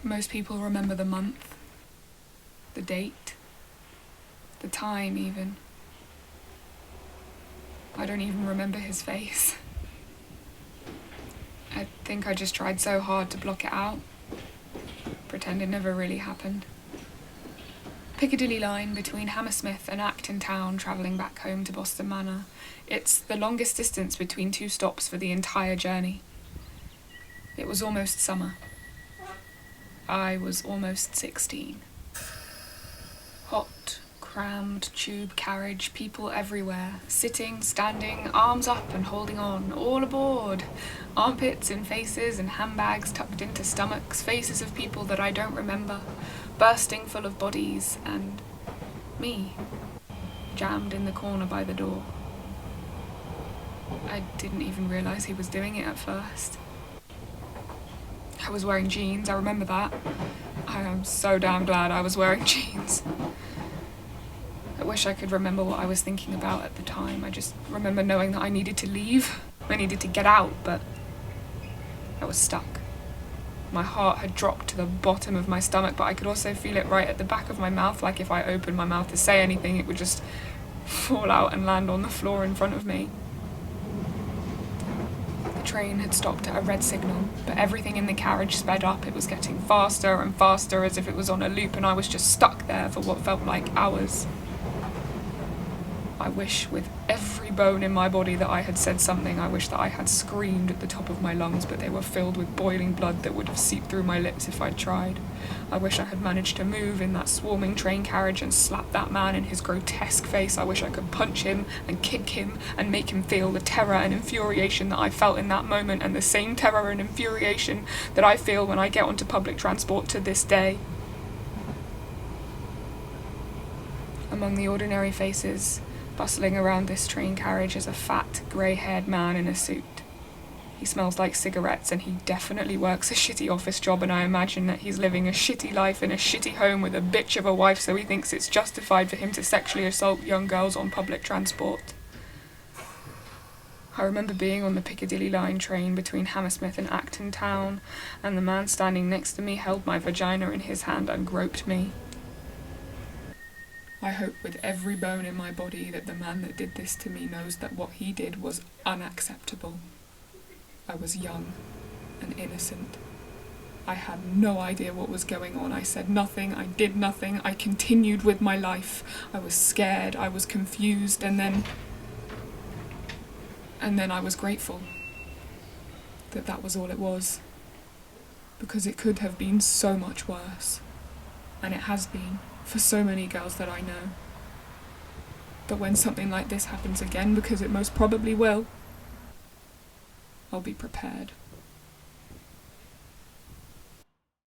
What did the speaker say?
Most people remember the month, the date, the time even. I don't even remember his face. I think I just tried so hard to block it out, pretend it never really happened. Piccadilly line between Hammersmith and Acton Town, travelling back home to Boston Manor. It's the longest distance between two stops for the entire journey. It was almost summer. I was almost 16. Hot, crammed tube carriage, people everywhere, sitting, standing, arms up and holding on, all aboard. Armpits in faces and handbags tucked into stomachs, faces of people that I don't remember, bursting full of bodies, and me, jammed in the corner by the door. I didn't even realise he was doing it at first. I was wearing jeans, I remember that. I am so damn glad I was wearing jeans. I wish I could remember what I was thinking about at the time. I just remember knowing that I needed to leave. I needed to get out, but I was stuck. My heart had dropped to the bottom of my stomach, but I could also feel it right at the back of my mouth, like if I opened my mouth to say anything, it would just fall out and land on the floor in front of me. The train had stopped at a red signal, but everything in the carriage sped up. It was getting faster and faster, as if it was on a loop, and I was just stuck there for what felt like hours. I wish with every bone in my body that I had said something. I wish that I had screamed at the top of my lungs, but they were filled with boiling blood that would have seeped through my lips if I'd tried. I wish I had managed to move in that swarming train carriage and slap that man in his grotesque face. I wish I could punch him and kick him and make him feel the terror and infuriation that I felt in that moment, and the same terror and infuriation that I feel when I get onto public transport to this day. Among the ordinary faces bustling around this train carriage is a fat, grey-haired man in a suit. He smells like cigarettes, and he definitely works a shitty office job, and I imagine that he's living a shitty life in a shitty home with a bitch of a wife, so he thinks it's justified for him to sexually assault young girls on public transport. I remember being on the Piccadilly line train between Hammersmith and Acton Town, and the man standing next to me held my vagina in his hand and groped me. I hope with every bone in my body that the man that did this to me knows that what he did was unacceptable. I was young and innocent. I had no idea what was going on. I said nothing, I did nothing, I continued with my life. I was scared, I was confused, and then I was grateful that that was all it was. Because it could have been so much worse. And it has been. For so many girls that I know. But when something like this happens again, because it most probably will, I'll be prepared.